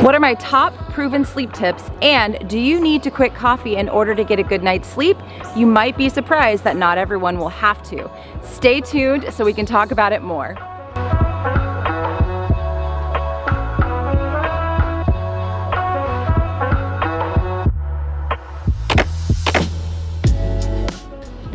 What are my top proven sleep tips, and do you need to quit coffee in order to get a good night's sleep? You might be surprised that not everyone will have to. Stay tuned so we can talk about it more.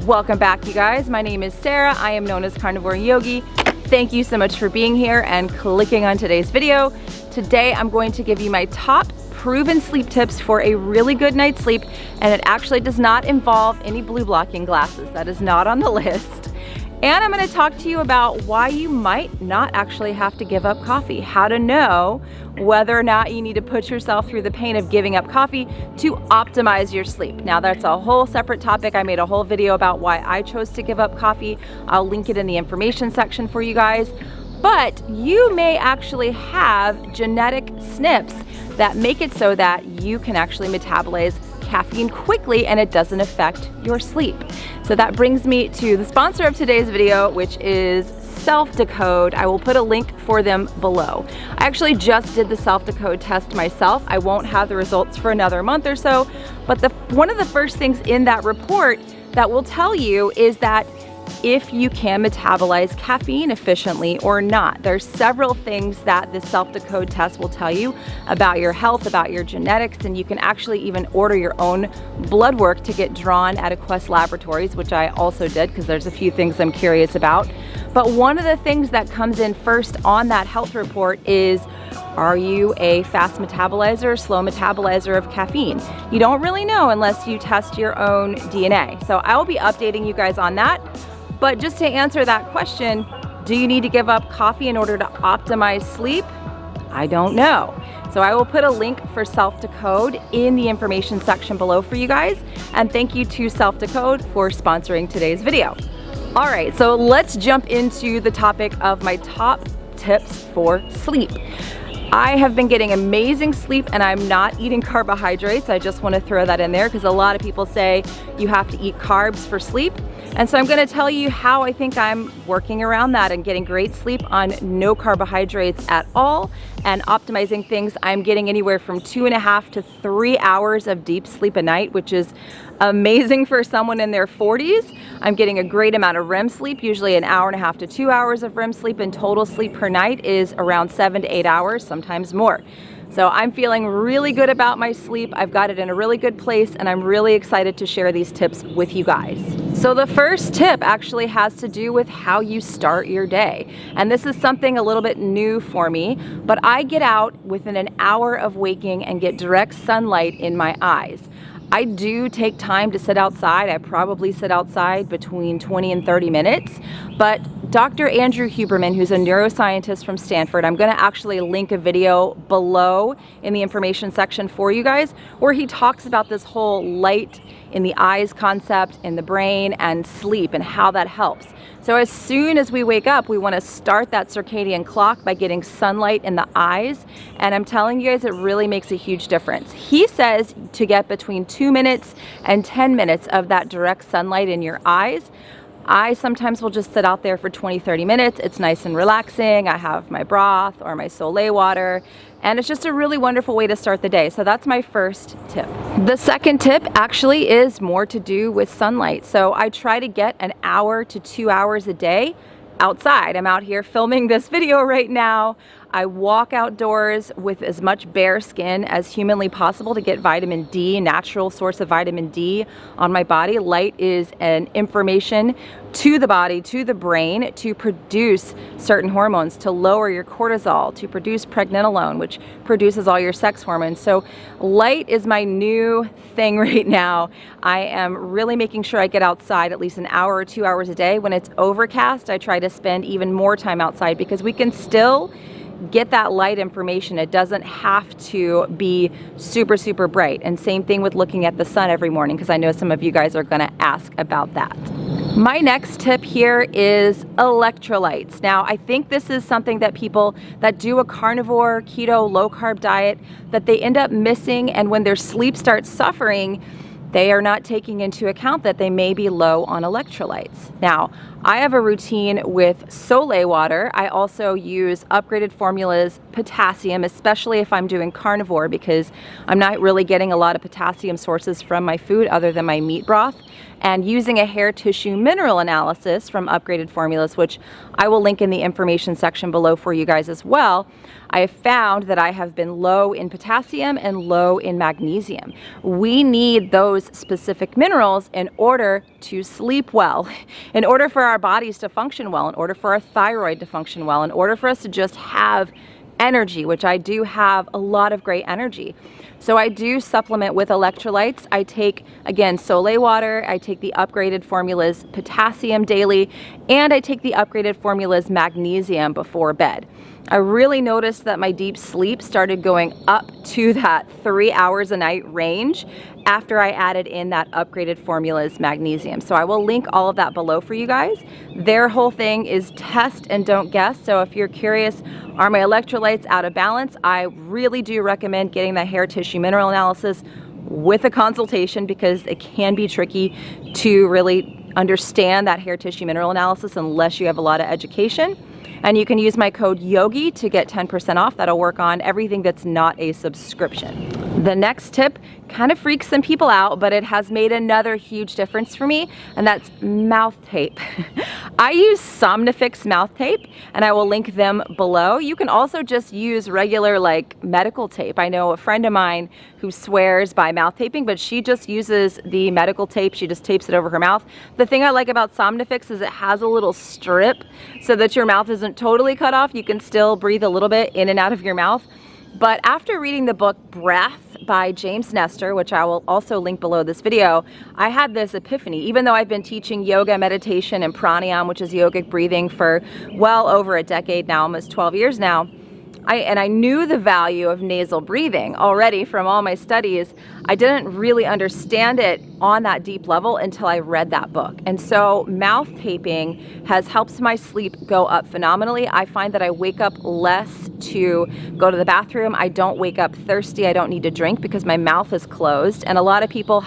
Welcome back, you guys. My name is Sarah. I am known as Carnivore Yogi. Thank you so much for being here and clicking on today's video. Today, I'm going to give you my top proven sleep tips for a really good night's sleep, and it actually does not involve any blue blocking glasses. That is not on the list. And I'm going to talk to you about why you might not actually have to give up coffee, how to know whether or not you need to put yourself through the pain of giving up coffee to optimize your sleep. Now, that's a whole separate topic. I made a whole video about why I chose to give up coffee. I'll link it in the information section for you guys. But you may actually have genetic SNPs that make it so that you can actually metabolize caffeine quickly and it doesn't affect your sleep. So that brings me to the sponsor of today's video, which is Self-Decode. I will put a link for them below. I actually just did the Self-Decode test myself. I won't have the results for another month or so, but one of the first things in that report that will tell you is that if you can metabolize caffeine efficiently or not. There's several things that the Self-Decode test will tell you about your health, about your genetics, and you can actually even order your own blood work to get drawn at Quest Laboratories, which I also did because there's a few things I'm curious about. But one of the things that comes in first on that health report is, are you a fast metabolizer, slow metabolizer of caffeine? You don't really know unless you test your own DNA. So I will be updating you guys on that. But just to answer that question, do you need to give up coffee in order to optimize sleep? I don't know. So I will put a link for Self-Decode in the information section below for you guys. And thank you to Self-Decode for sponsoring today's video. All right, so let's jump into the topic of my top tips for sleep. I have been getting amazing sleep and I'm not eating carbohydrates. I just want to throw that in there because a lot of people say you have to eat carbs for sleep. And so I'm going to tell you how I think I'm working around that and getting great sleep on no carbohydrates at all and optimizing things. I'm getting anywhere from 2.5 to 3 hours of deep sleep a night, which is amazing for someone in their 40s. I'm getting a great amount of REM sleep, usually 1.5 to 2 hours of REM sleep, and total sleep per night is around 7 to 8 hours, sometimes more. So I'm feeling really good about my sleep. I've got it in a really good place and I'm really excited to share these tips with you guys. So the first tip actually has to do with how you start your day. And this is something a little bit new for me, but I get out within an hour of waking and get direct sunlight in my eyes. I do take time to sit outside. I probably sit outside between 20 and 30 minutes, but Dr. Andrew Huberman, who's a neuroscientist from Stanford, I'm gonna actually link a video below in the information section for you guys, where he talks about this whole light in the eyes concept in the brain and sleep and how that helps. So as soon as we wake up, we want to start that circadian clock by getting sunlight in the eyes. And I'm telling you guys, it really makes a huge difference. He says to get between 2 minutes and 10 minutes of that direct sunlight in your eyes. I sometimes will just sit out there for 20-30 minutes. It's nice and relaxing. I have my broth or my Soleil water, and it's just a really wonderful way to start the day. So that's my first tip. The second tip actually is more to do with sunlight. So I try to get 1 hour to 2 hours a day outside. I'm out here filming this video right now. I walk outdoors with as much bare skin as humanly possible to get vitamin D, natural source of vitamin D on my body. Light is an information to the body, to the brain, to produce certain hormones, to lower your cortisol, to produce pregnenolone, which produces all your sex hormones. So light is my new thing right now. I am really making sure I get outside at least 1 hour or 2 hours a day. When it's overcast, I try to spend even more time outside because we can still get that light information. It doesn't have to be super, super bright. And same thing with looking at the sun every morning, because I know some of you guys are gonna ask about that. My next tip here is electrolytes. Now, I think this is something that people that do a carnivore, keto, low carb diet, that they end up missing, and when their sleep starts suffering, they are not taking into account that they may be low on electrolytes. Now, I have a routine with Soleil water. I also use Upgraded Formula's potassium, especially if I'm doing carnivore, because I'm not really getting a lot of potassium sources from my food other than my meat broth. And using a hair tissue mineral analysis from Upgraded Formulas, which I will link in the information section below for you guys as well, I have found that I have been low in potassium and low in magnesium. We need those specific minerals in order to sleep well, in order for our bodies to function well, in order for our thyroid to function well, in order for us to just have energy, which I do have a lot of great energy. So I do supplement with electrolytes. I take, again, Soleil water, I take the Upgraded Formulas potassium daily, and I take the Upgraded Formulas magnesium before bed. I really noticed that my deep sleep started going up to that 3 hours a night range after I added in that Upgraded Formulas magnesium. So I will link all of that below for you guys. Their whole thing is test and don't guess. So if you're curious, are my electrolytes out of balance? I really do recommend getting that hair tissue mineral analysis with a consultation, because it can be tricky to really understand that hair tissue mineral analysis unless you have a lot of education. And you can use my code YOGI to get 10% off. That'll work on everything that's not a subscription. The next tip kind of freaks some people out, but it has made another huge difference for me, and that's mouth tape. I use Somnifix mouth tape, and I will link them below. You can also just use regular medical tape. I know a friend of mine who swears by mouth taping, but she just uses the medical tape. She just tapes it over her mouth. The thing I like about Somnifix is it has a little strip so that your mouth isn't totally cut off. You can still breathe a little bit in and out of your mouth. But after reading the book Breath by James Nestor, which I will also link below this video, I had this epiphany. Even though I've been teaching yoga, meditation, and pranayama, which is yogic breathing, for well over a decade now, almost 12 years now, I knew the value of nasal breathing already from all my studies. I didn't really understand it on that deep level until I read that book. And so mouth taping has helped my sleep go up phenomenally. I find that I wake up less to go to the bathroom. I don't wake up thirsty. I don't need to drink because my mouth is closed. And a lot of people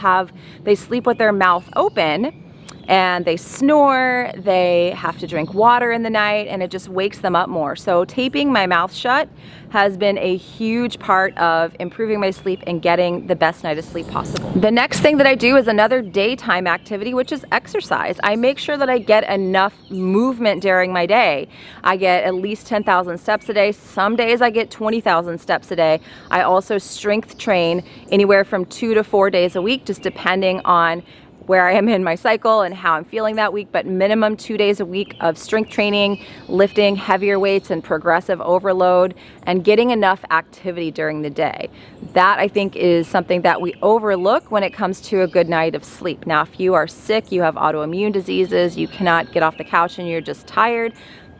they sleep with their mouth open, and they snore, they have to drink water in the night, and it just wakes them up more. So taping my mouth shut has been a huge part of improving my sleep and getting the best night of sleep possible. The next thing that I do is another daytime activity, which is exercise. I make sure that I get enough movement during my day. I get at least 10,000 steps a day. Some days I get 20,000 steps a day. I also strength train anywhere from 2 to 4 days a week, just depending on where I am in my cycle and how I'm feeling that week, but minimum 2 days a week of strength training, lifting heavier weights and progressive overload, and getting enough activity during the day. That, I think, is something that we overlook when it comes to a good night of sleep. Now, if you are sick, you have autoimmune diseases, you cannot get off the couch and you're just tired,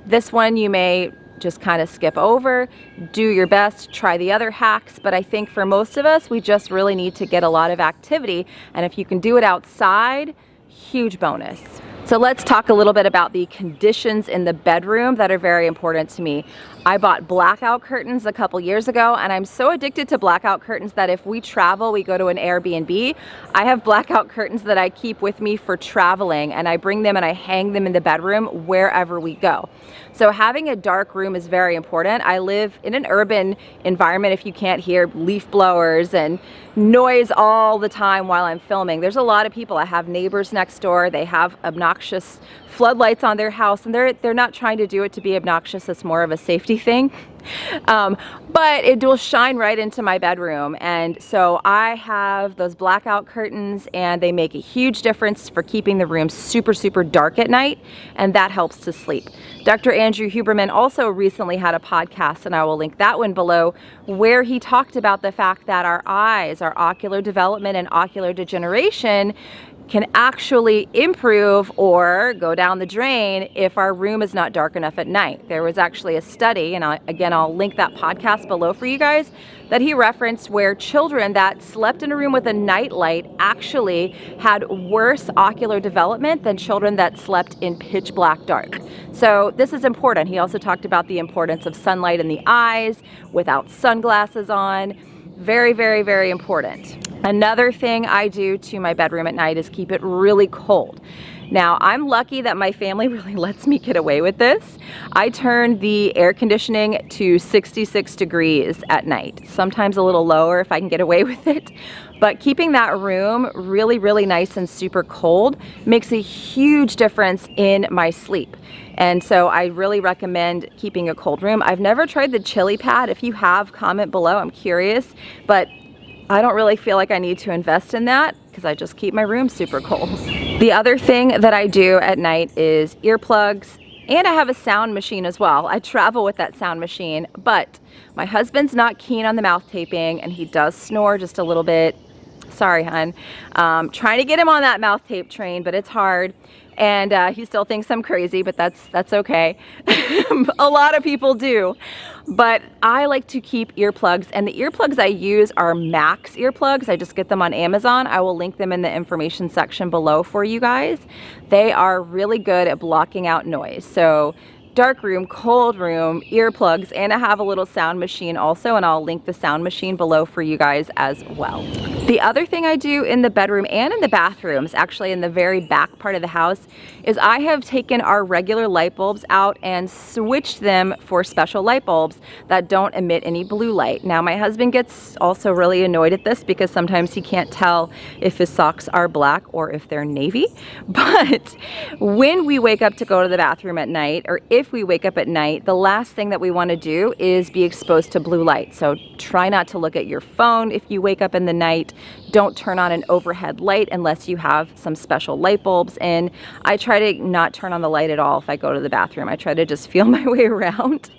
this one you may just kind of skip over, do your best, try the other hacks. But I think for most of us, we just really need to get a lot of activity. And if you can do it outside, huge bonus. So let's talk a little bit about the conditions in the bedroom that are very important to me. I bought blackout curtains a couple years ago, and I'm so addicted to blackout curtains that if we travel, we go to an Airbnb, I have blackout curtains that I keep with me for traveling, and I bring them and I hang them in the bedroom wherever we go. So having a dark room is very important. I live in an urban environment. If you can't hear leaf blowers and noise all the time while I'm filming, there's a lot of people. I have neighbors next door. They have obnoxious floodlights on their house, and they're not trying to do it to be obnoxious. It's more of a safety thing. But it will shine right into my bedroom. And so I have those blackout curtains, and they make a huge difference for keeping the room super, super dark at night. And that helps to sleep. Dr. Andrew Huberman also recently had a podcast, and I will link that one below, where he talked about the fact that our eyes, our ocular development and ocular degeneration can actually improve or go down the drain if our room is not dark enough at night. There was actually a study, and I'll link that podcast below for you guys, that he referenced where children that slept in a room with a nightlight actually had worse ocular development than children that slept in pitch black dark. So this is important. He also talked about the importance of sunlight in the eyes without sunglasses on. Very, very, very important. Another thing I do to my bedroom at night is keep it really cold. Now, I'm lucky that my family really lets me get away with this. I turn the air conditioning to 66 degrees at night, sometimes a little lower if I can get away with it. But keeping that room really, really nice and super cold makes a huge difference in my sleep. And so I really recommend keeping a cold room. I've never tried the chili pad. If you have, comment below. I'm curious, but I don't really feel like I need to invest in that because I just keep my room super cold. The other thing that I do at night is earplugs, and I have a sound machine as well. I travel with that sound machine, but my husband's not keen on the mouth taping, and he does snore just a little bit. Sorry, hon. Trying to get him on that mouth tape train, but it's hard. And he still thinks I'm crazy, but that's okay. A lot of people do. But I like to keep earplugs, and the earplugs I use are Max earplugs. I just get them on Amazon. I will link them in the information section below for you guys. They are really good at blocking out noise. So dark room, cold room, earplugs, and I have a little sound machine also, and I'll link the sound machine below for you guys as well. The other thing I do in the bedroom and in the bathrooms, actually in the very back part of the house, is I have taken our regular light bulbs out and switched them for special light bulbs that don't emit any blue light. Now, my husband gets also really annoyed at this because sometimes he can't tell if his socks are black or if they're navy. But when we wake up to go to the bathroom at night, or if we wake up at night, the last thing that we want to do is be exposed to blue light. So try not to look at your phone if you wake up in the night. Don't turn on an overhead light unless you have some special light bulbs in. I try to not turn on the light at all if I go to the bathroom. I try to just feel my way around.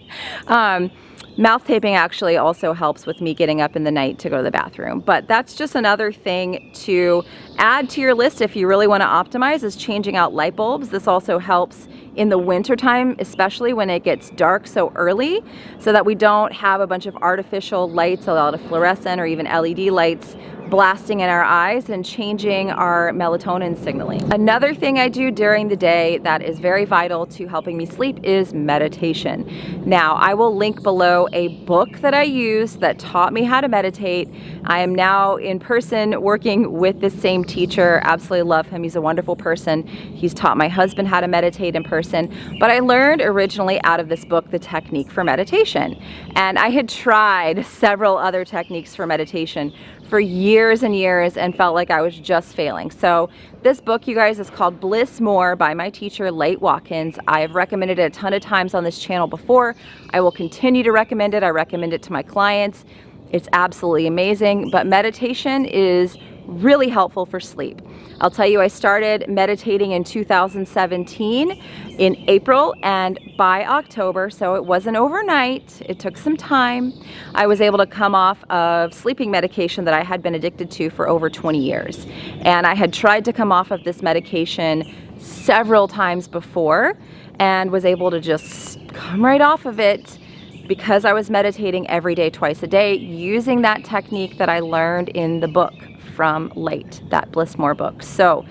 Mouth taping actually also helps with me getting up in the night to go to the bathroom. But that's just another thing to add to your list if you really want to optimize, is changing out light bulbs. This also helps in the winter time, especially when it gets dark so early, so that we don't have a bunch of artificial lights, a lot of fluorescent or even LED lights blasting in our eyes and changing our melatonin signaling. Another thing I do during the day that is very vital to helping me sleep is meditation. Now, I will link below a book that I use that taught me how to meditate. I am now in person working with the same teacher. Absolutely love him. He's a wonderful person. He's taught my husband how to meditate in person. But I learned originally out of this book the technique for meditation. And I had tried several other techniques for meditation for years and years and felt like I was just failing. So this book, you guys, is called Bliss More by my teacher, Late Watkins. I have recommended it a ton of times on this channel before. I will continue to recommend it. I recommend it to my clients. It's absolutely amazing, but meditation is really helpful for sleep. I'll tell you, I started meditating in 2017 in April, and by October, so it wasn't overnight, it took some time, I was able to come off of sleeping medication that I had been addicted to for over 20 years. And I had tried to come off of this medication several times before and was able to just come right off of it because I was meditating every day, twice a day, using that technique that I learned in the book from Late, that Bliss More book. So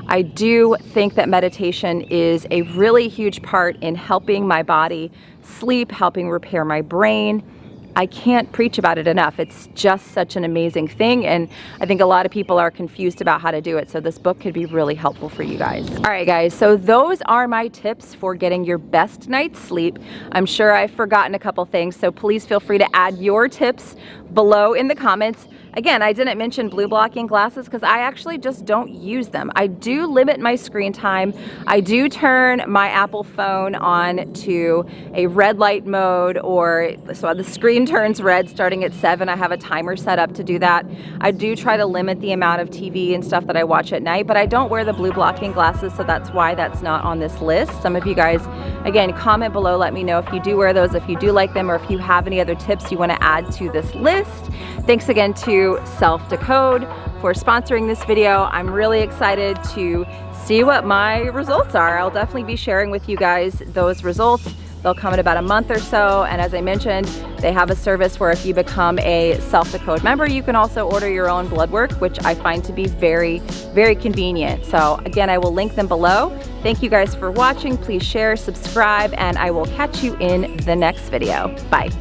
I do think that meditation is a really huge part in helping my body sleep, helping repair my brain. I can't preach about it enough. It's just such an amazing thing, and I think a lot of people are confused about how to do it, so this book could be really helpful for you guys. All right, guys, so those are my tips for getting your best night's sleep. I'm sure I've forgotten a couple things, so please feel free to add your tips below in the comments. Again, I didn't mention blue blocking glasses because I actually just don't use them. I do limit my screen time. I do turn my Apple phone on to a red light mode, or so the screen turns red starting at 7. I have a timer set up to do that. I do try to limit the amount of TV and stuff that I watch at night, but I don't wear the blue blocking glasses, so that's why that's not on this list. Some of you guys, again, comment below, let me know if you do wear those, if you do like them, or if you have any other tips you want to add to this list. Thanks again to Self Decode for sponsoring this video. I'm really excited to see what my results are. I'll definitely be sharing with you guys those results. They'll come in about a month or so, and as I mentioned, they have a service where if you become a Self Decode member, you can also order your own blood work, which I find to be very, very convenient. So again, I will link them below. Thank you guys for watching. Please share, subscribe, and I will catch you in the next video. Bye.